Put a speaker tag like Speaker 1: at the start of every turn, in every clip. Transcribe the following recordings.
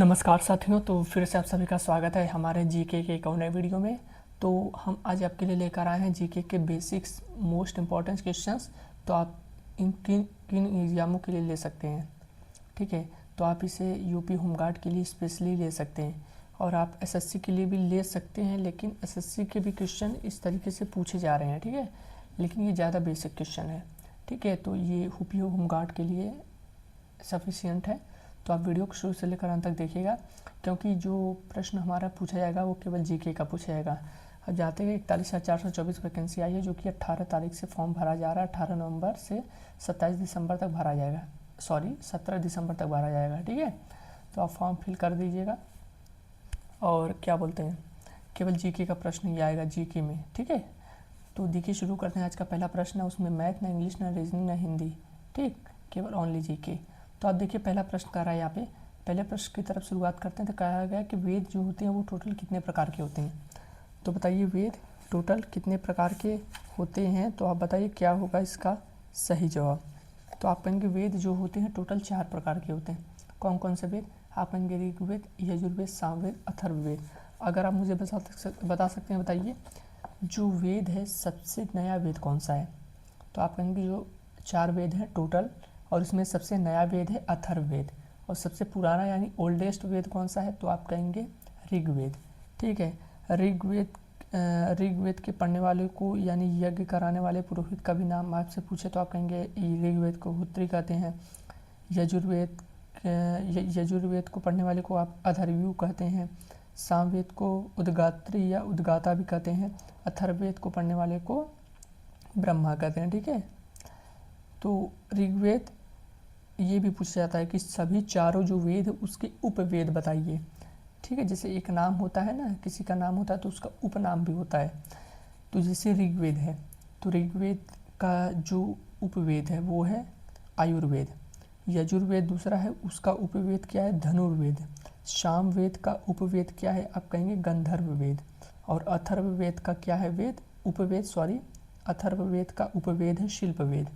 Speaker 1: नमस्कार साथियों, तो फिर से आप सभी का स्वागत है हमारे जीके के एक और नए वीडियो में। तो हम आज आपके लिए लेकर आए हैं जीके के बेसिक्स मोस्ट इम्पॉर्टेंट क्वेश्चंस। तो आप इन किन किन एग्ज़ामों के लिए ले सकते हैं, ठीक है। तो आप इसे यूपी होमगार्ड के लिए स्पेशली ले सकते हैं और आप एसएससी के लिए भी ले सकते हैं, लेकिन एसएससी के भी क्वेश्चन इस तरीके से पूछे जा रहे हैं, ठीक है। लेकिन ये ज़्यादा बेसिक क्वेश्चन है, ठीक है। तो ये यूपी होमगार्ड के लिए सफिशियंट है। तो आप वीडियो को शुरू से लेकर अंत तक देखिएगा, क्योंकि जो प्रश्न हमारा पूछा जाएगा वो केवल जीके का पूछा जाएगा। अब जाते हैं 41,424 वैकेंसी आई है, जो कि 18 तारीख से फॉर्म भरा जा रहा है। 18 नवंबर से 27 दिसंबर तक भरा जाएगा, 17 दिसंबर तक भरा जाएगा, ठीक है। तो आप फॉर्म फिल कर दीजिएगा। और क्या बोलते हैं, केवल जीके का प्रश्न ही आएगा जीके में, ठीक है। तो देखिए शुरू करते हैं। आज का पहला प्रश्न है, उसमें मैथ ना इंग्लिश ना रीजनिंग ना हिंदी, ठीक, केवल ओनली जीके। तो आप देखिए पहला प्रश्न कर रहा है यहाँ पे। पहले प्रश्न की तरफ शुरुआत करते हैं। तो कहा गया कि वेद जो होते हैं वो टोटल कितने प्रकार के होते हैं। तो बताइए वेद टोटल कितने प्रकार के होते हैं। तो आप बताइए क्या होगा इसका सही जवाब। तो आप कहेंगे वेद जो होते हैं टोटल 4 प्रकार के होते हैं। कौन कौन से वेद? आप कहेंगे ऋग्वेद, यजुर्वेद, सामवेद, अथर्ववेद। अगर आप मुझे बता सकते हैं, बताइए जो वेद है सबसे नया वेद कौन सा है। तो आप कहेंगे जो 4 वेद हैं टोटल, और इसमें सबसे नया वेद है अथर्ववेद। और सबसे पुराना यानी ओल्डेस्ट वेद कौन सा है? तो आप कहेंगे ऋग्वेद, ठीक है। ऋग्वेद के पढ़ने वाले को यानी यज्ञ कराने वाले पुरोहित का भी नाम आपसे पूछे तो आप कहेंगे ऋग्वेद को होत्री कहते हैं। यजुर्वेद को पढ़ने वाले को आप अथर्वयु कहते हैं। सामवेद को उद्गात्री या उद्गाता भी कहते हैं। अथर्ववेद को पढ़ने वाले को ब्रह्मा कहते हैं, ठीक है। तो ऋग्वेद ये भी पूछा जाता है कि सभी चारों जो वेद उसके उपवेद बताइए, ठीक है। जैसे एक नाम होता है ना, किसी का नाम होता है तो उसका उपनाम भी होता है। तो जैसे ऋग्वेद है, तो ऋग्वेद का जो उपवेद है वो है आयुर्वेद। यजुर्वेद दूसरा है, उसका उपवेद क्या है? धनुर्वेद। सामवेद का उपवेद क्या है? आप कहेंगे गंधर्ववेद। और अथर्ववेद का क्या है वेद? उपवेद, अथर्ववेद का उपवेद है शिल्पवेद।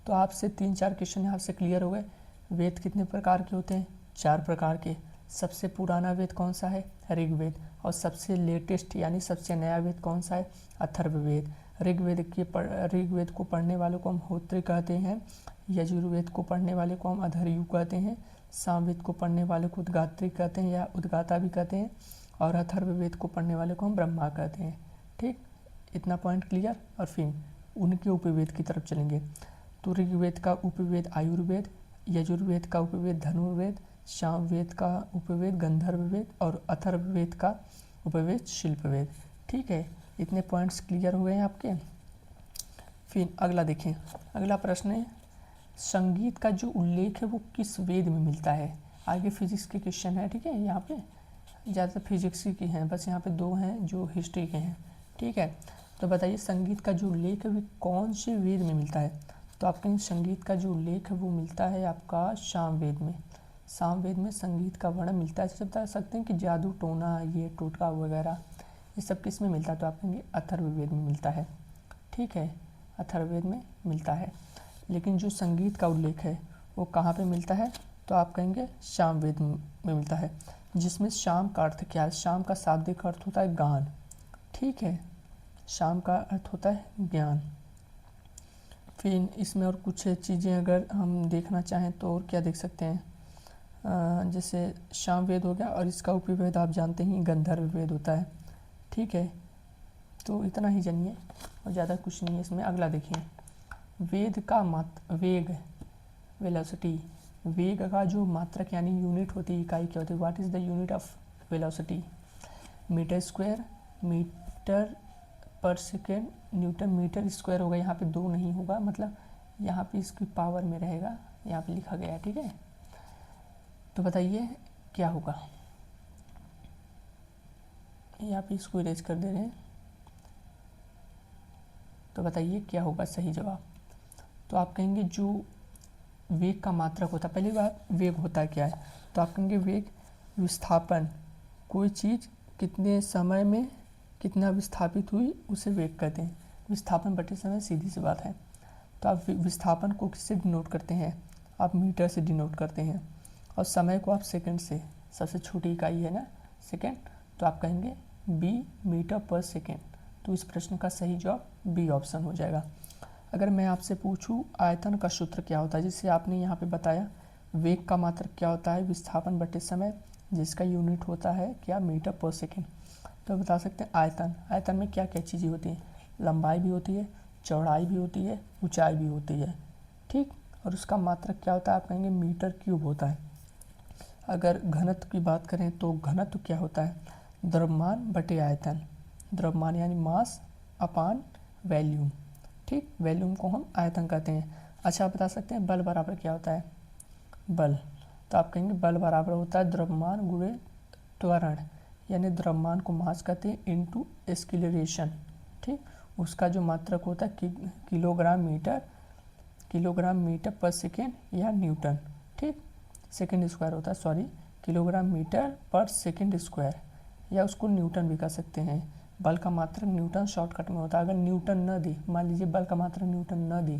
Speaker 1: तो आपसे 3-4 क्वेश्चन यहाँ से क्लियर हो गए। वेद कितने प्रकार के होते हैं? 4 प्रकार के। सबसे पुराना वेद कौन सा है? ऋग्वेद। और सबसे लेटेस्ट यानी सबसे नया वेद कौन सा है? अथर्ववेद। ऋग्वेद को पढ़ने वालों को हम होत्री कहते हैं। यजुर्वेद को पढ़ने वाले को हम अधर्यु कहते हैं। सामवेद को पढ़ने वाले को उद्गात्री कहते हैं या उद्गाता भी कहते हैं। और अथर्ववेद को पढ़ने वाले को हम ब्रह्मा कहते हैं, ठीक। इतना पॉइंट क्लियर। और फिर उनके उपवेद की तरफ चलेंगे। तो ऋग्वेद का उपवेद आयुर्वेद, यजुर्वेद का उपवेद धनुर्वेद, सामवेद का उपवेद गंधर्ववेद और अथर्ववेद का उपवेद शिल्पवेद, ठीक है। इतने पॉइंट्स क्लियर हो गए हैं आपके। फिर अगला देखें। अगला प्रश्न है, संगीत का जो उल्लेख है वो किस वेद में मिलता है। आगे फिजिक्स के क्वेश्चन है, ठीक है। यहाँ पे ज़्यादातर फिजिक्स की हैं, बस यहाँ पे 2 हैं जो हिस्ट्री के हैं, ठीक है। तो बताइए संगीत का जो उल्लेख है वो कौन से वेद में मिलता है। तो आपके संगीत का जो उल्लेख है वो मिलता है आपका सामवेद में। सामवेद में संगीत का वर्णन मिलता है। जैसे बता सकते हैं कि जादू टोना, ये टोटका वगैरह, ये सब किस में मिलता है। तो आप कहेंगे अथर्ववेद में मिलता है, ठीक है। अथर्ववेद में मिलता है। लेकिन जो संगीत का उल्लेख है वो कहाँ पे मिलता है? तो आप कहेंगे सामवेद में मिलता है। जिसमें शाम का अर्थ क्या है? शाम का शाब्दिक अर्थ होता है गान, ठीक है। शाम का अर्थ होता है ज्ञान। फिर इसमें और कुछ चीज़ें अगर हम देखना चाहें तो और क्या देख सकते हैं। जैसे सामवेद हो गया, और इसका उपवेद आप जानते ही गंधर्ववेद होता है, ठीक है। तो इतना ही जानिए और ज़्यादा कुछ नहीं है इसमें। अगला देखिए, वेद का वेग, वेलोसिटी। वेग का जो मात्रक यानी यूनिट होती है, इकाई क्या होती है? What is the unit of velocity? Metre square, metre per second, newton metre square होगा। यहाँ पे 2 नहीं होगा, मतलब यहाँ पे इसकी पावर में रहेगा, यहाँ पे लिखा गया है, ठीक है। तो बताइए क्या होगा। यहाँ पे इसको इरेज कर दे रहे हैं। तो बताइए क्या होगा सही जवाब। तो आप कहेंगे जो वेग का मात्रक होता है, पहली बात वेग होता क्या है। तो आप कहेंगे वेग विस्थापन, कोई चीज़ कितने समय में कितना विस्थापित हुई उसे वेग कहते हैं। विस्थापन बटे समय, सीधी सी बात है। तो आप विस्थापन को किससे डिनोट करते हैं? आप मीटर से डिनोट करते हैं। और समय को आप सेकंड से, सबसे छोटी इकाई है ना सेकेंड, तो आप कहेंगे बी मीटर पर सेकेंड। तो इस प्रश्न का सही जवाब बी ऑप्शन हो जाएगा। अगर मैं आपसे पूछूं आयतन का सूत्र क्या होता है, जिससे आपने यहाँ पे बताया वेग का मात्रक क्या होता है, विस्थापन बटे समय, जिसका यूनिट होता है क्या, मीटर पर सेकेंड। तो बता सकते हैं आयतन, आयतन में क्या क्या चीज़ें होती हैं, लंबाई भी होती है, चौड़ाई भी होती है, ऊंचाई भी होती है, ठीक। और उसका मात्रक क्या होता है, आप कहेंगे मीटर क्यूब होता है। अगर घनत्व की बात करें तो घनत्व क्या होता है, द्रव्यमान बटे आयतन, द्रव्यमान यानी मास अपान वैल्यूम, ठीक। वैल्यूम को हम आयतन कहते हैं। अच्छा आप बता सकते हैं बल बराबर क्या होता है, बल, तो आप कहेंगे बल बराबर होता है द्रव्यमान गुणे त्वरण, यानी द्रव्यमान को मास कहते हैं इनटू एक्सीलरेशन, ठीक। उसका जो मात्रक होता है किलोग्राम मीटर पर सेकेंड या न्यूटन, ठीक। सेकेंड स्क्वायर होता है, sorry, kilogram metre per second square, या उसको न्यूटन भी कह सकते हैं। बल का मात्रक न्यूटन शॉर्टकट में होता है। अगर न्यूटन न दी, मान लीजिए बल का मात्रक न्यूटन न दी,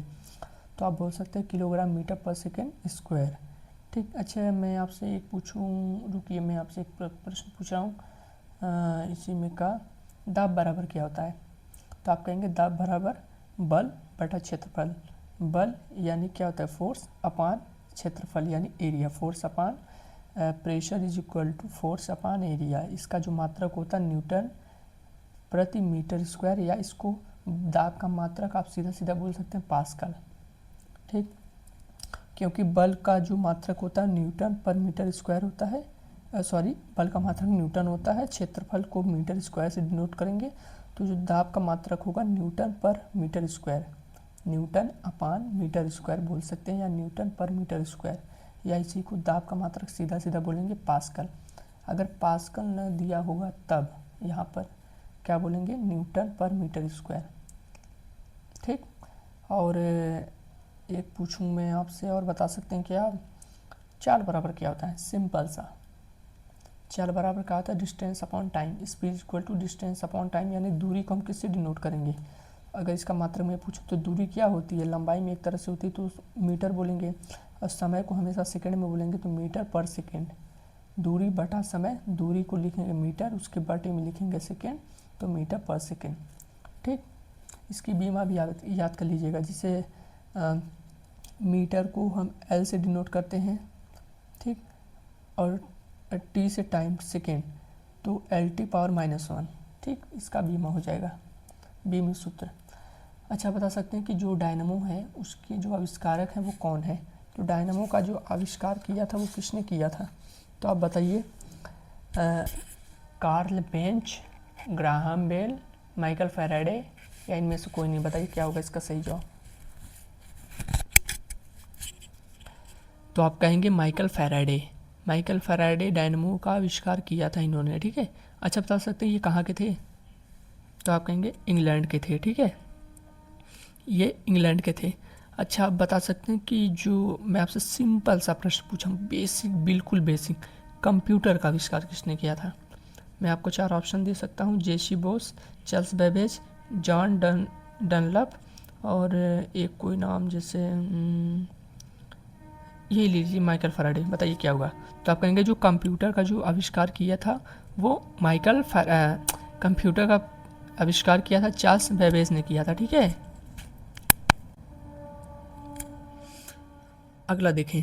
Speaker 1: तो आप बोल सकते हैं kilogram metre per second square, ठीक। अच्छा मैं आपसे एक पूछूं, रुकिए मैं आपसे एक प्रश्न पूछ रहा हूँ इसी में का, दाब बराबर क्या होता है। तो आप कहेंगे दाब बराबर बल बटा क्षेत्रफल, बल यानी क्या होता है, फोर्स अपान क्षेत्रफल यानी area, force upon pressure is equal to force upon area. इसका जो मात्रक होता है न्यूटन प्रति मीटर स्क्वायर, या इसको दाब का मात्रक आप सीधा सीधा बोल सकते हैं पास्कल, ठीक। क्योंकि बल का जो मात्रक होता है न्यूटन पर मीटर स्क्वायर होता है, बल का मात्रक न्यूटन होता है, क्षेत्रफल को मीटर स्क्वायर से डिनोट करेंगे, तो जो दाब का मात्रक होगा न्यूटन पर मीटर स्क्वायर, न्यूटन अपान मीटर स्क्वायर बोल सकते हैं, या न्यूटन पर मीटर स्क्वायर, या इसी को दाब का मात्रक सीधा सीधा बोलेंगे पास्कल। अगर पास्कल न दिया होगा तब यहाँ पर क्या बोलेंगे, न्यूटन पर मीटर स्क्वायर, ठीक। और एक पूछूं मैं आपसे, और बता सकते हैं क्या, चाल बराबर क्या होता है, सिंपल सा, चाल बराबर क्या होता है, distance upon time, speed equal to distance upon time, यानी दूरी को हम किससे डिनोट करेंगे। अगर इसका मात्रक मैं पूछूं तो दूरी क्या होती है, लंबाई में एक तरह से होती है तो मीटर बोलेंगे, और समय को हमेशा सेकंड में बोलेंगे तो मीटर पर सेकंड, दूरी बटा समय, दूरी को लिखेंगे मीटर, उसके बटे में लिखेंगे सेकंड, तो मीटर पर सेकंड, ठीक। इसकी बीमा भी याद कर लीजिएगा, जिसे मीटर को हम एल से डिनोट करते हैं, ठीक, और टी से टाइम सेकेंड, तो एल टी पावर -1, ठीक। इसका बीमा हो जाएगा, बीम सूत्र। अच्छा बता सकते हैं कि जो डायनमो है उसके जो आविष्कारक हैं वो कौन है। तो डायनमो का जो आविष्कार किया था वो किसने किया था, तो आप बताइए, Karl Benz, Graham Bell, Michael Faraday, या इनमें से कोई नहीं। बताइए क्या होगा इसका सही जवाब। तो आप कहेंगे Michael Faraday, Michael Faraday dynamo का आविष्कार किया था इन्होंने, ठीक है। अच्छा बता सकते हैं ये कहाँ के थे, तो आप कहेंगे इंग्लैंड के थे, ठीक है, ये इंग्लैंड के थे। अच्छा आप बता सकते हैं कि जो मैं आपसे सिंपल सा प्रश्न पूछा, बेसिक, बिल्कुल बेसिक, कंप्यूटर का आविष्कार किसने किया था। मैं आपको 4 ऑप्शन दे सकता हूँ, J C Bose, Charles Babbage, John Dunlop, और एक कोई नाम जैसे यही लीजिए माइकल फैराडे। बताइए क्या होगा। तो आप कहेंगे जो कंप्यूटर का जो आविष्कार किया था वो कंप्यूटर का आविष्कार किया था चार्ल्स बेबेज ने किया था, ठीक है। अगला देखें,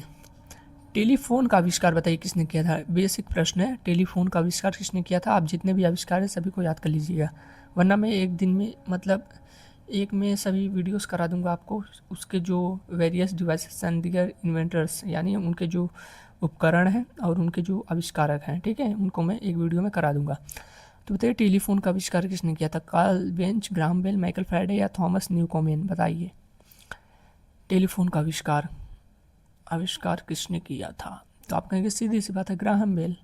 Speaker 1: टेलीफोन का आविष्कार बताइए किसने किया था। बेसिक प्रश्न है, टेलीफोन का आविष्कार किसने किया था। आप जितने भी आविष्कार हैं सभी को याद कर लीजिएगा, वरना मैं एक दिन में, मतलब एक में सभी वीडियोस करा दूंगा आपको, उसके जो वेरियस डिवाइसेस एंड दीगर इन्वेंटर्स, यानी उनके जो उपकरण हैं और उनके जो आविष्कारक हैं, ठीक है, उनको मैं एक वीडियो में करा दूंगा। तो बताइए टेलीफोन का आविष्कार किसने किया था, Karl Benz, Graham Bell, Michael Faraday, या थॉमस न्यूकोमेन। बताइए टेलीफोन का आविष्कार किसने किया था। तो आप कहेंगे सीधी सी बात है ग्राहम बेल,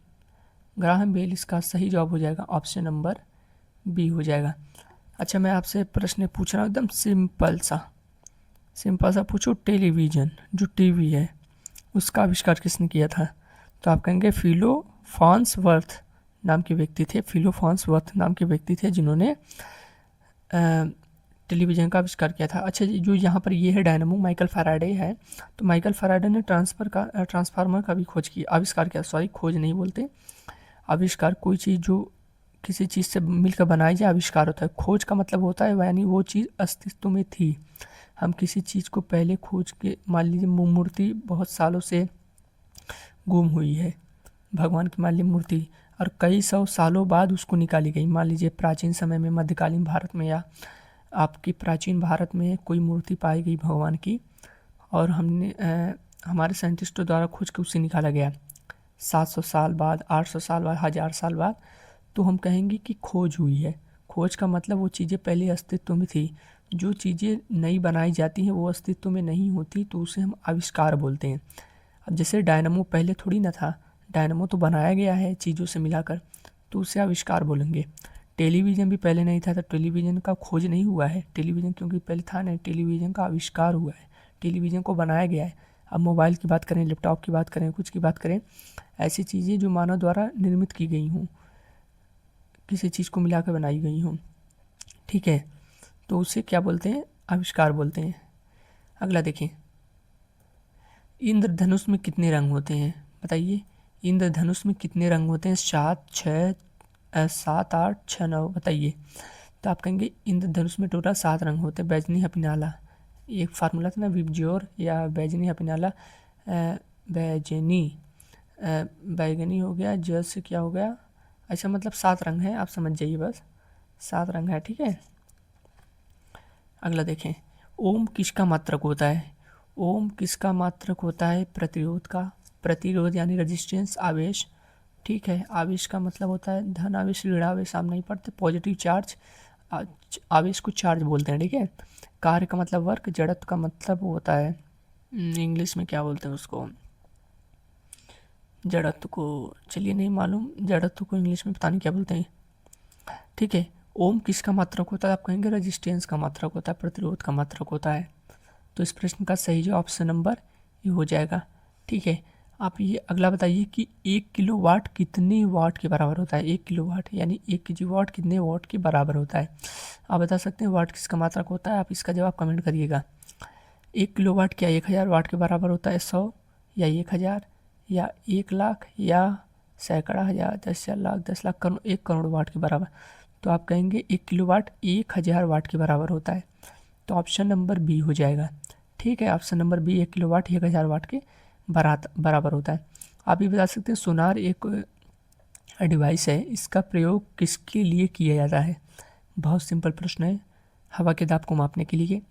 Speaker 1: ग्राहम बेल इसका सही जवाब हो जाएगा, ऑप्शन नंबर बी हो जाएगा। अच्छा मैं आपसे प्रश्न पूछ रहा हूँ एकदम सिंपल सा पूछो, टेलीविज़न जो टीवी है उसका आविष्कार किसने किया था। तो आप कहेंगे फिलो फॉन्सवर्थ नाम के व्यक्ति थे, जिन्होंने टेलीविज़न का आविष्कार किया था। अच्छा जी, जो यहाँ पर ये है डायनामो, माइकल फैराडे है। तो माइकल फैराडे ने ट्रांसफार्मर का भी आविष्कार किया, सॉरी खोज नहीं बोलते, आविष्कार। कोई चीज़ जो किसी चीज़ से मिलकर बनाई जाए आविष्कार होता है। खोज का मतलब होता है यानी वो चीज़ अस्तित्व में थी, हम किसी चीज़ को पहले खोज के, मान लीजिए मूर्ति बहुत सालों से गुम हुई है, भगवान की मान ली मूर्ति, और कई सौ सालों बाद उसको निकाली गई। मान लीजिए प्राचीन समय में मध्यकालीन भारत में या आपकी प्राचीन भारत में कोई मूर्ति पाई गई भगवान की, और हमारे साइंटिस्टों द्वारा खोज के उसे निकाला गया 700 साल बाद, 800 साल बाद, 1000 साल बाद, तो हम कहेंगे कि खोज हुई है। खोज का मतलब वो चीज़ें पहले अस्तित्व में थी। जो चीज़ें नई बनाई जाती हैं वो अस्तित्व में नहीं होती, तो उसे हम आविष्कार बोलते हैं। अब जैसे डायनामो पहले थोड़ी ना था, डायनामो तो बनाया गया है चीज़ों से मिलाकर, तो उसे आविष्कार बोलेंगे। टेलीविज़न भी पहले नहीं था, तो टेलीविज़न का खोज नहीं हुआ है, टेलीविज़न क्योंकि पहले था नहीं, टेलीविज़न का आविष्कार हुआ है, टेलीविज़न को बनाया गया है। अब मोबाइल की बात करें, लैपटॉप की बात करें, कुछ की बात करें, ऐसी चीज़ें जो मानव द्वारा निर्मित की गई हों, किसी चीज़ को मिलाकर बनाई गई हों, ठीक है, तो उसे क्या बोलते हैं, आविष्कार बोलते हैं। अगला देखें, इंद्रधनुष में कितने रंग होते हैं, बताइए। इंद्रधनुष में कितने रंग होते हैं? 7, 6, 7, 8, 6, 9, बताइए। तो आप कहेंगे इंद्रधनुष में टोटल 7 रंग होते हैं। बैजनी हपिनाला, एक फार्मूला था ना, विबज्योर या बैजनी हपिनाला, बैजनी, बैगनी हो गया, जल से क्या हो गया, अच्छा मतलब 7 रंग हैं, आप समझ जाइए, बस 7 रंग है, ठीक है। अगला देखें, ओम किसका मात्रक होता है? ओम किसका मात्रक होता है? प्रतिरोध का। प्रतिरोध यानी रेजिस्टेंस, आवेश, ठीक है। आवेश का मतलब होता है धन आवेश, ऋण आवेश, आप नहीं पढ़ते, पॉजिटिव चार्ज, आवेश को चार्ज बोलते हैं, ठीक है। कार्य का मतलब वर्क, जड़त्व का मतलब होता है, इंग्लिश में क्या बोलते हैं उसको, जड़त्व को, चलिए नहीं मालूम, जड़त्व को इंग्लिश में पता नहीं क्या बोलते हैं, ठीक है। ओम किसका मात्रक होता है? आप कहेंगे रेजिस्टेंस का मात्रक होता है, प्रतिरोध का मात्रक होता है। तो इस प्रश्न का सही जवाब ऑप्शन नंबर ये हो जाएगा, ठीक है। आप ये अगला बताइए कि 1 किलोवाट कितने वाट के बराबर होता है? 1 किलोवाट यानी 1 किलोवाट कितने वाट के बराबर होता है? आप बता सकते हैं वाट किसका मात्रक होता है? आप इसका जवाब कमेंट करिएगा। 1 किलोवाट क्या 1000 वाट के बराबर होता है? 100 या 1000 या 1 लाख या सैकड़ा हज़ार, 10 लाख, 10 लाख, करोड़, 1 करोड़ वाट के बराबर? तो आप कहेंगे 1 किलोवाट 1000 वाट के बराबर होता है। तो ऑप्शन नंबर बी हो जाएगा, ठीक है। ऑप्शन नंबर बी, 1 किलोवाट 1000 वाट के बराबर होता है। आप ये बता सकते हैं सोनार एक डिवाइस है, इसका प्रयोग किसके लिए किया जाता है? बहुत सिंपल प्रश्न है। हवा के दाब को मापने के लिए,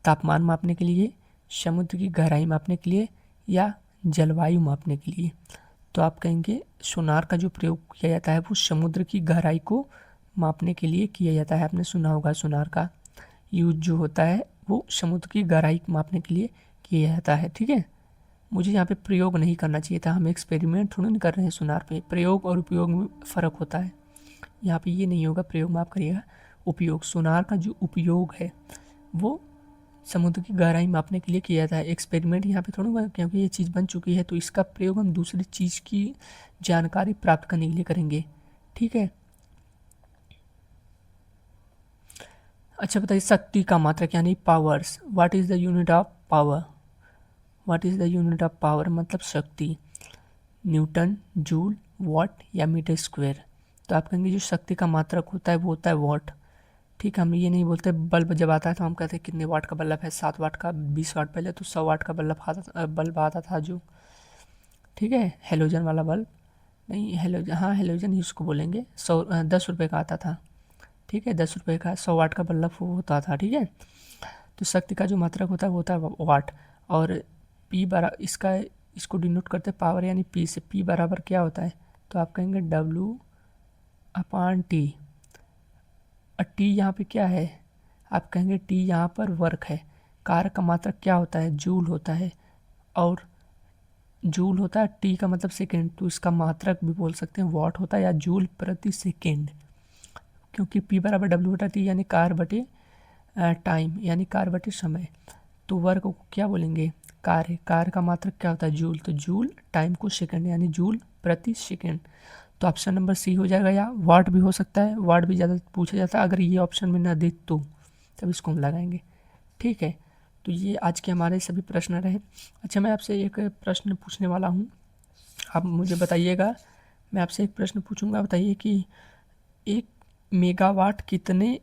Speaker 1: तापमान मापने के लिए, समुद्र की गहराई मापने के लिए, या जलवायु मापने के लिए? तो आप कहेंगे सोनार का जो प्रयोग किया जाता है वो समुद्र की गहराई को मापने के लिए किया जाता है। आपने सुना होगा सोनार का यूज जो होता है वो समुद्र की गहराई मापने के लिए किया जाता है, ठीक है। मुझे यहाँ पे प्रयोग नहीं करना चाहिए था, हम एक्सपेरिमेंट थोड़ी ना कर रहे हैं सोनार पे। प्रयोग और उपयोग में फ़र्क होता है, यहाँ पे ये नहीं होगा, प्रयोग में आप करिएगा उपयोग। सोनार का जो उपयोग है वो समुद्र की गहराई मापने के लिए किया जाता है। एक्सपेरिमेंट यहाँ पे थोड़ा, क्योंकि ये चीज़ बन चुकी है तो इसका प्रयोग हम दूसरी चीज़ की जानकारी प्राप्त करने के लिए करेंगे, ठीक है। अच्छा बताइए, शक्ति का मात्रक यानी powers, what is the unit of power? What is the unit of power मतलब शक्ति? न्यूटन, जूल, वॉट या मीटर स्क्वायर? तो आप कहेंगे जो शक्ति का मात्रक होता है वो होता है वॉट, ठीक है। हम ये नहीं बोलते बल्ब जब आता है तो हम कहते हैं कितने वाट का बल्ब है, 7 वाट का, 20 वाट, पहले तो 100 वाट का बल्ब आता था जो, ठीक है, हेलोजन वाला बल्ब, नहीं हेलोजन, हाँ हेलोजन ही उसको बोलेंगे। 10 रुपये का आता था, ठीक है, 10 रुपये का 100 वाट का बल्ब वो होता था, ठीक है। तो शक्ति का जो मात्रक होता है वो होता है वाट। और पी बराबर इसको डिनोट करते हैं पावर यानी पी से। पी बराबर क्या होता है? तो आप कहेंगे W/T। और टी यहाँ पे क्या है? आप कहेंगे टी यहाँ पर वर्क है। कार्य का मात्रक क्या होता है? जूल होता है, और जूल होता है, टी का मतलब सेकेंड, तो इसका मात्रक भी बोल सकते हैं वॉट होता है या जूल प्रति सेकेंड, क्योंकि पी बराबर W/T यानी कार्य बटे टाइम यानी कार्य बटे समय। तो वर्क को क्या बोलेंगे? कार्य। कार्य का मात्रक क्या होता है? जूल, तो जूल टाइम को सेकंड यानी जूल प्रति सेकंड। तो ऑप्शन नंबर सी हो जाएगा, या वाट भी हो सकता है, वाट भी ज़्यादा पूछा जाता है अगर ये ऑप्शन में ना दे तो, तब इसको हम लगाएंगे। ठीक है, तो ये आज के हमारे सभी प्रश्न रहे। अच्छा, मैं आपसे एक प्रश्न पूछने वाला हूँ, आप मुझे बताइएगा। मैं आपसे एक प्रश्न पूछूंगा, बताइए कि 1 मेगावाट कितने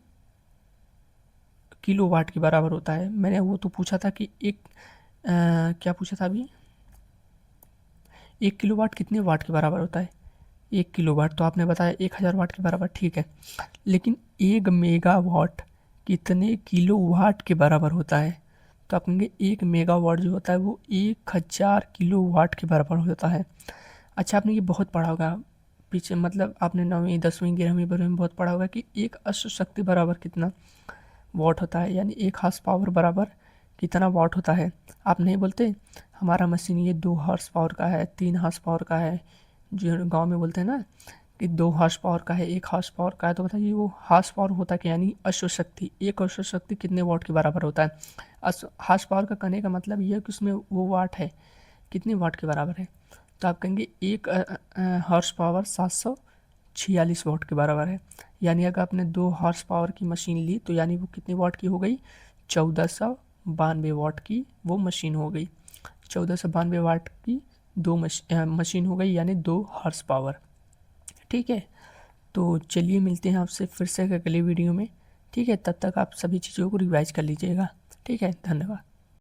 Speaker 1: किलोवाट के बराबर होता है। मैंने वो तो पूछा था कि क्या पूछा था अभी, 1 किलोवाट कितने वाट के बराबर होता है। 1 किलोवाट तो आपने बताया 1000 वाट के बराबर, ठीक है। लेकिन 1 मेगावाट कितने किलोवाट के बराबर होता है। तो आप कहेंगे 1 मेगावाट जो होता है वो 1000 किलोवाट के बराबर होता है। अच्छा, आपने ये बहुत पढ़ा होगा पीछे, मतलब आपने 9वीं 10वीं 11वीं 12वीं में बहुत पढ़ा होगा कि एक अश्व शक्ति बराबर कितना वॉट होता है, यानी 1 हॉर्स पावर बराबर कितना वॉट होता है। आप नहीं बोलते हमारा मशीन ये 2 हॉर्स पावर का है, 3 हॉर्स पावर का है, जो गांव में बोलते हैं ना कि 2 हॉर्स पावर का है, 1 हॉर्स पावर का है। तो बताइए वो हॉर्स पावर होता है क्या, यानी अश्व शक्ति, एक अश्व शक्ति कितने वॉट के बराबर होता है। हॉर्स पावर का कहने का मतलब ये है कि उसमें वो वाट है कितने वाट के बराबर है। तो आप कहेंगे एक हॉर्स पावर 746 वाट के बराबर है। यानी अगर आपने 2 हॉर्स पावर की मशीन ली तो यानी वो कितने वाट की हो गई, 1492 वाट की वो मशीन हो गई। 1492 वाट की मशीन हो गई, यानी 2 हॉर्स पावर। ठीक है, तो चलिए मिलते हैं आपसे फिर से अगले वीडियो में। ठीक है, तब तक आप सभी चीज़ों को रिवाइज कर लीजिएगा। ठीक है, धन्यवाद।